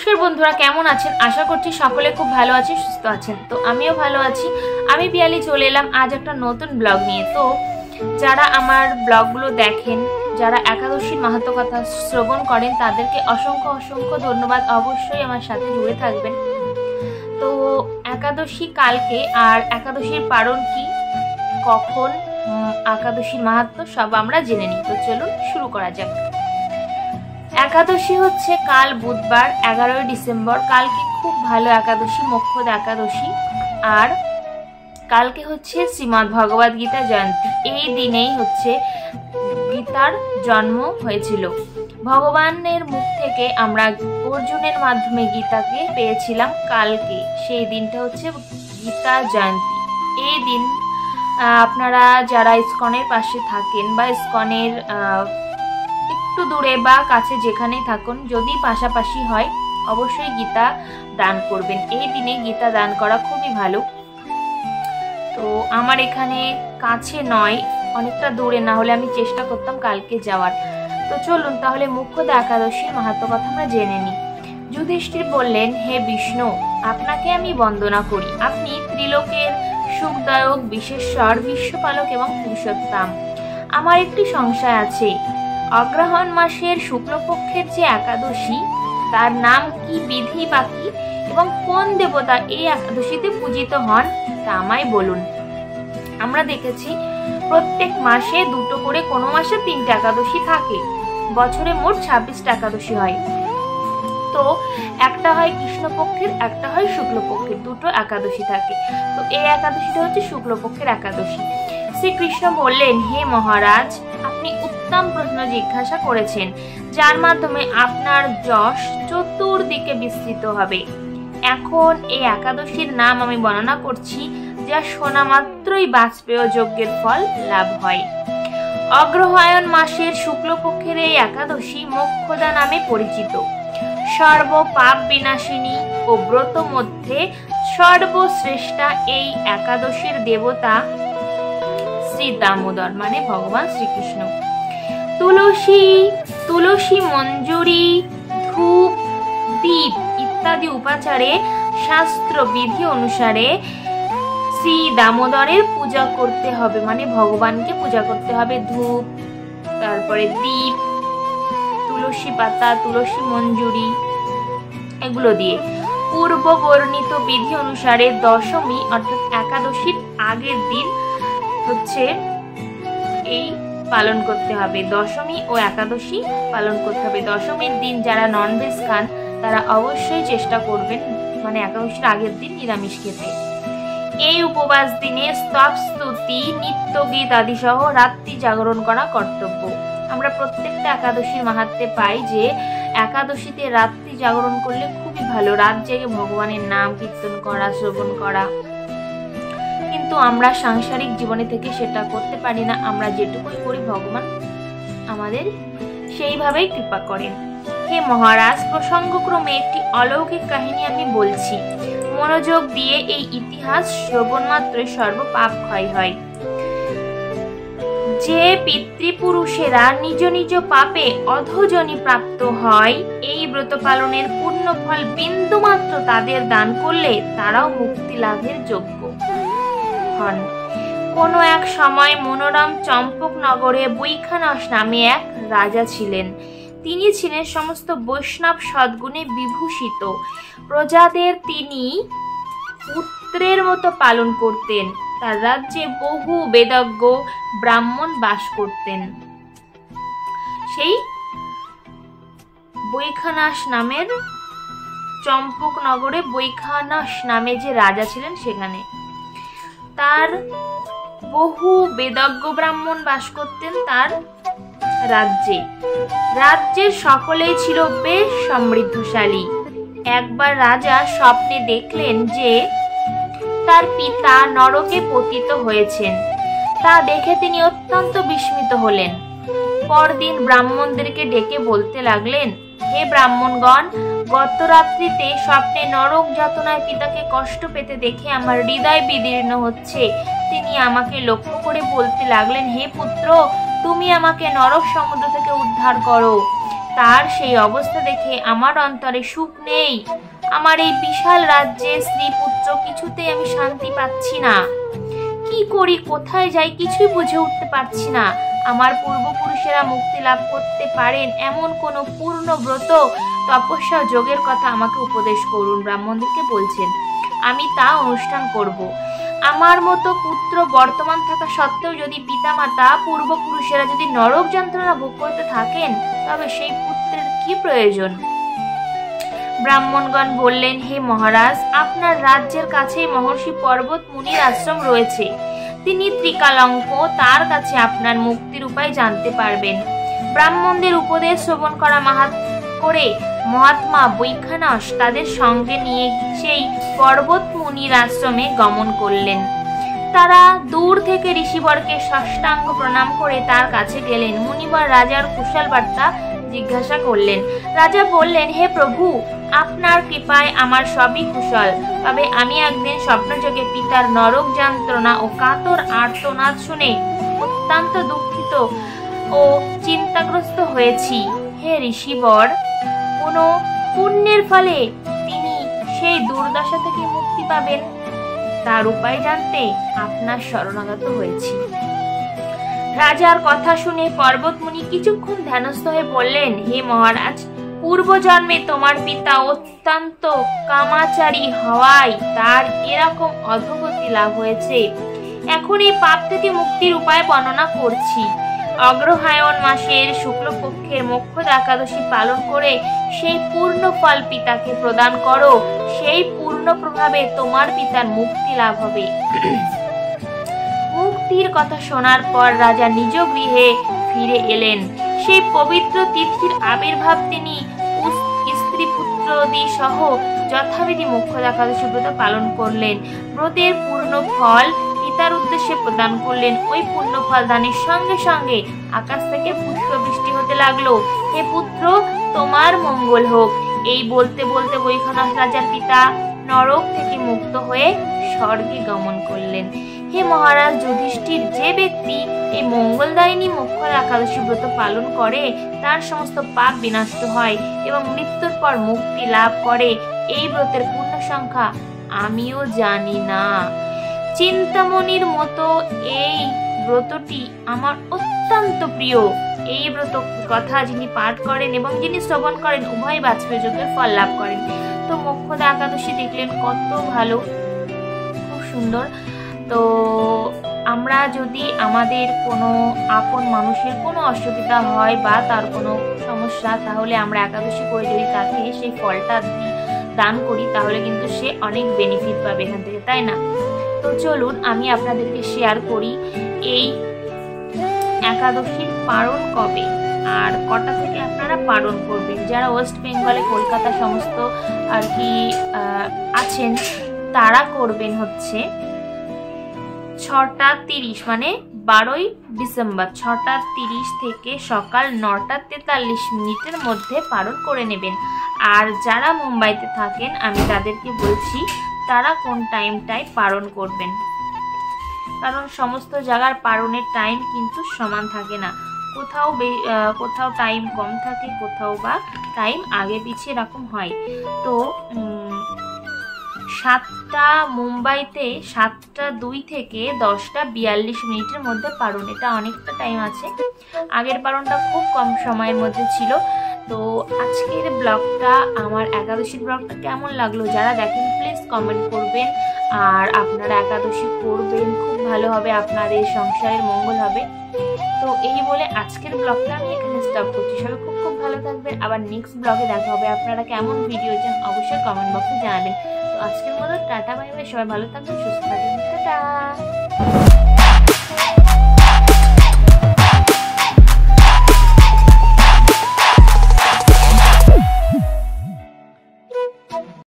নমস্কার বন্ধুরা, কেমন আছেন? আশা করছি সকলে খুব ভালো আছেন, সুস্থ আছেন। তো আমিও ভালো আছি। আমি পিয়ালি চলে এলাম আজ একটা নতুন ব্লগ নিয়ে। তো যারা আমার ব্লগগুলো দেখেন, যারা একাদশীর মাহাত্ম্য কথা শ্রবণ করেন, তাদেরকে অসংখ্য অসংখ্য ধন্যবাদ। অবশ্যই আমার সাথে জুড়ে থাকবেন। তো একাদশী কালকে, আর একাদশীর পারণ কি, কখন একাদশীর মাহাত্ম্য সব আমরা জেনে নিই। তো চলুন শুরু করা যাক। একাদশী হচ্ছে কাল বুধবার 11ই ডিসেম্বর। কালকে খুব ভালো একাদশী, মোক্ষদ একাদশী। আর কালকে হচ্ছে শ্রীমদ্ ভগবদ গীতা জয়ন্তী। এই দিনেই হচ্ছে গীতার জন্ম হয়েছিল। ভগবানের মুখ থেকে আমরা অর্জুনের মাধ্যমে গীতাকে পেয়েছিলাম কালকে। সেই দিনটা হচ্ছে গীতা জয়ন্তী। এই দিন আপনারা যারা ইসকনের পাশে থাকেন বা ইসকনের একটু দূরে বা কাছে যেখানেই থাকুন, যদি পাশাপাশি হয় অবশ্যই গীতা দান করবেন। এই দিনে গীতা দান করা খুবই ভালো। তো আমার এখানে কাছে নয়, অনেকটা দূরে, না হলে আমি চেষ্টা করতাম কালকে যাওয়ার। তো চলুন তাহলে মোক্ষদ একাদশীর মাহাত্ম্য কথা আমরা জেনে নিই। যুধিষ্ঠির বললেন, হে বিষ্ণু, আপনাকে আমি বন্দনা করি। আপনি ত্রিলোকের সুখদায়ক, বিশেশ্বর, বিশ্বপালক এবং পুরুষোত্তম। আমার একটি সংশয় আছে। অগ্রহায়ণ মাসের শুক্লপক্ষের যে একাদশী, তার নাম কি, বিধি বা কি, এবং কোন দেবতা এই একাদশীতে পূজিত হন তা আমায় বলুন। আমরা দেখেছি প্রত্যেক মাসে দুটো করে, কোনো মাসে 3টে একাদশী থাকে। বছরে মোট 26টা একাদশী হয়। তো একটা হয় কৃষ্ণপক্ষের, একটা হয় শুক্লপক্ষের, দুটো একাদশী থাকে। তো এই একাদশীটা হচ্ছে শুক্লপক্ষের একাদশী। শ্রীকৃষ্ণ বললেন, হে মহারাজ, আপনি উত্তম প্রশ্ন জিজ্ঞাসা করেছেন, যার মাধ্যমে আপনার যশ চতুর্দিকে বিস্তৃত হবে। এখন এই একাদশীর নাম আমি বর্ণনা করছি, যা শোনা মাত্রই বাজপেয় যজ্ঞের ফল লাভ হয়। অগ্রহায়ণ মাসের শুক্লপক্ষের এই একাদশী মোক্ষদা নামে পরিচিত। সর্ব পাপ বিনাশিনী ও ব্রত মধ্যে সর্বশ্রেষ্ঠা এই একাদশীর দেবতা শ্রী দামোদর, মানে ভগবান শ্রীকৃষ্ণ। তুলসী মঞ্জুরি, ধূপ, দীপ ইত্যাদি উপাচারে শাস্ত্র বিধি অনুসারে শ্রী দামোদরের পূজা করতে হবে, মানে ভগবানকে পূজা করতে হবে। ধূপ, তারপরে দীপ, তুলসী পাতা, তুলসী মঞ্জুরি, এগুলো দিয়ে পূর্ব বর্ণিত বিধি অনুসারে দশমী অর্থাৎ একাদশীর আগের দিন হচ্ছে এই পালন করতে হবে। দশমী ও একাদশী পালন করতে হবে। দশমীর দিন যারা ননভেজ খান তারা অবশ্যই চেষ্টা করবেন, মানে একাদশীর আগের দিন নিরামিষ খেতে। এই উপবাস দিনে স্তব, স্তুতি, নিত্য গীত আদি সহ রাত্রি জাগরণ করা কর্তব্য। আমরা প্রত্যেকটা একাদশীর মাহাত্ম্যে পাই যে একাদশীতে রাত্রি জাগরণ করলে খুবই ভালো। রাত জেগে ভগবানের নাম কীর্তন করা, শ্রবণ করা। কিন্তু আমরা সাংসারিক জীবনে থেকে সেটা করতে পারি না। আমরা যেটুকুই করি ভগবান আমাদের সেইভাবেই কৃপা করেন। হে মহারাজ, প্রসঙ্গক্রমে একটি অলৌকিক কাহিনী আমি বলছি। মনোযোগ দিয়ে এই ইতিহাস শ্রবণ মাত্রই সর্বপাপ ক্ষয় হয়। যে পিতৃপুরুষেরা নিজ নিজ পাপে অধোজনি প্রাপ্ত হয়, এই ব্রত পালনের পূর্ণ ফল বিন্দু মাত্র তাদের দান করলে তারাও মুক্তি লাভের যোগ্য হন। কোনো এক সময় মনোরম চম্পকনগরে বৈখানস নামে এক রাজা ছিলেন। তিনি ছিলেন সমস্ত বৈষ্ণব সদ্গুণে বিভূষিত। প্রজাদের তিনি পুত্রের মতো পালন করতেন। তার রাজ্যে বহু বেদজ্ঞ ব্রাহ্মণ বাস করতেন। সেই বৈখানস নামের চম্পকনগরে বৈখানস নামে যে রাজা ছিলেন, সেখানে তার বহু বেদজ্ঞ ব্রাহ্মণ বাস করতেন তার রাজ্যে। রাজ্যের সকলেই ছিল বেশ সমৃদ্ধশালী। একবার রাজা স্বপ্নে দেখলেন যে তার পিতা নরকে পতিত হয়েছেন। তা দেখে তিনি অত্যন্ত বিস্মিত হলেন। পরদিন ব্রাহ্মণদেরকে ডেকে বলতে লাগলেন, হে ব্রাহ্মণগণ, গত রাত্রিতে স্বপ্নে নরক যাতনায় পিতাকে কষ্ট পেতে দেখে আমার হৃদয় বিদীর্ণ হচ্ছে। তিনি আমাকে লক্ষ্য করে বলতে লাগলেন, হে পুত্র, তুমি আমাকে নরক সমুদ্র থেকে উদ্ধার করো। তার সেই অবস্থা দেখে আমার অন্তরে সুখ নেই। আমার এই বিশাল রাজ্যে স্ত্রী পুত্র কিছুতেই আমি শান্তি পাচ্ছি না। কি করি, কোথায় যাই, কিছুই বুঝে উঠতে পারছি না। আমার পূর্বপুরুষেরা মুক্তি লাভ করতে পারেন এমন কোন পূর্ণ ব্রত, তপস্যা, যোগের কথা আমাকে উপদেশ করুন। ব্রাহ্মণদেরকে বলছেন, আমি তা অনুষ্ঠান করব। আমার মতো পুত্র বর্তমান থাকা সত্ত্বেও যদি পিতামাতা পূর্বপুরুষেরা যদি নরক যন্ত্রণা ভোগ করতে থাকেন, তবে সেই পুত্রের কি প্রয়োজন? ব্রাহ্মণগণ বললেন, হে মহারাজ, আপনার রাজ্যের কাছেই মহর্ষি পর্বত মুনির আশ্রম রয়েছে। তিনি ত্রিকালঙ্ক, তার কাছে আপনার মুক্তির উপায় জানতে পারবেন। ব্রাহ্মণদের উপদেশ শ্রবণ করা মহাত্মা বৈখানস তাদের সঙ্গে নিয়ে সেই পর্বত মুনির আশ্রমে গমন করলেন। তারা দূর থেকে ঋষিবরকে সাষ্টাঙ্গ প্রণাম করে তার কাছে গেলেন। মুনিবর রাজার কুশল বার্তা জিজ্ঞাসা করলেন। রাজা বললেন, হে প্রভু, আপনার কৃপায় আমার সবই কুশল। তবে আমি একদিন স্বপ্নযোগে পিতার নরক যন্ত্রণা ও কাতর আর্তনাদ শুনে অত্যন্ত দুঃখিত ও চিন্তাগ্রস্ত হয়েছি। হে ঋষিবর, কোন পুণ্যের ফলে তিনি সেই দুর্দশা থেকে মুক্তি পাবেন, তার উপায় জানতে আপনার শরণাগত হয়েছি। রাজার কথা শুনে পর্বতমুনি কিছুক্ষণ ধ্যানস্থ হয়ে বললেন, হে মহারাজ, পূর্বজন্মে তোমার পিতা অত্যন্ত কামাচারী হওয়ায় তার এরকম অধোগতি লাভ হয়েছে। এখন এই পাপ থেকে মুক্তির উপায় বর্ণনা করছি। অগ্রহায়ণ মাসের শুক্লপক্ষের মোক্ষদ একাদশী পালন করে সেই পূর্ণ ফল পিতাকে প্রদান করো। সেই পূর্ণ প্রভাবে তোমার পিতার মুক্তি লাভ হবে। মুক্তির কথা শোনার পর রাজা নিজ গৃহে ফিরে এলেন। সেই পবিত্র তিথির আবির্ভাব তিনি স্ত্রী পুত্রাদি সহ যথাবিধি মোক্ষদ একাদশী ব্রত পালন করলেন। ব্রতের পূর্ণ ফল পিতার উদ্দেশ্যে প্রদান করলেন। ওই পূর্ণ ফল দানের সঙ্গে সঙ্গে আকাশ থেকে পুষ্প বৃষ্টি হতে লাগলো। হে পুত্র, তোমার মঙ্গল হোক। এই বলতে বলতে বৈখানস রাজার পিতা নরক থেকে মুক্ত হয়ে স্বর্গে গমন করলেন। হে মহারাজ যুধিষ্ঠির, যে ব্যক্তি এই মঙ্গলদায়িনী মোক্ষদ একাদশী ব্রত পালন করে তার সমস্ত পাপ বিনষ্ট হয় এবং মৃত্যুর পর মুক্তি লাভ করে। এই ব্রতের পূর্ণ সংখ্যা আমিও জানি না। চিন্তামণির মতো এই ব্রতটি আমার অত্যন্ত প্রিয়। এই ব্রত কথা যিনি পাঠ করেন এবং যিনি শ্রবণ করেন উভয় বাজপেয়ী যজ্ঞের ফল লাভ করেন। তো মোক্ষদ একাদশী দেখলেন কত ভালো, খুব সুন্দর। তো আমরা যদি আমাদের কোনো আপন মানুষের কোনো অসুবিধা হয় বা তার কোনো সমস্যা, তাহলে আমরা একাদশী করে যদি তাকে সেই ফলটা দান করি, তাহলে কিন্তু সে অনেক বেনিফিট পাবে এখান থেকে, তাই না? তো চলুন আমি আপনাদেরকে শেয়ার করি এই একাদশীর পালন কবে আর কটা থেকে আপনারা পালন করবেন। যারা ওয়েস্ট বেঙ্গলে কলকাতা সমস্ত আর কি আছেন, তারা করবেন হচ্ছে 6টা 30 মানে 12ই ডিসেম্বর 6টা 30 থেকে সকাল 9টা 43 মধ্যে পালন করে নেবেন। আর যারা মুম্বাইতে থাকেন আমি তাদেরকে বলছি তারা কোন টাইমটায় পালন করবেন, কারণ সমস্ত জায়গার পালনের টাইম কিন্তু সমান থাকে না। কোথাও টাইম কম থাকে, কোথাও বা টাইম আগে পিছিয়ে এরকম হয়। তো 7টা মুম্বাইতে 7টা 2 থেকে 10টা 42 মধ্যে পালন, এটা অনেকটা টাইম আছে। আগের পালনটা খুব কম সময়ের মধ্যে ছিল। তো আজকের ব্লগটা, আমার একাদশীর ব্লগটা কেমন লাগলো যারা দেখেন প্লিজ কমেন্ট করবেন। আর আপনারা একাদশী করবেন, খুব ভালো হবে, আপনাদের সংসারের মঙ্গল হবে। তো এই বলে আজকের ব্লগটা আমি এখানে স্টপ করছি। সবাই খুব খুব ভালো থাকবেন। আবার নেক্সট ব্লগে দেখা হবে। আপনারা কেমন ভিডিও চান অবশ্যই কমেন্ট বক্সে জানাবেন। তো আজকের মতো টাটা, বাই বাই। সবাই ভালো থাকবেন, সুস্থ থাকবেন, টাটা।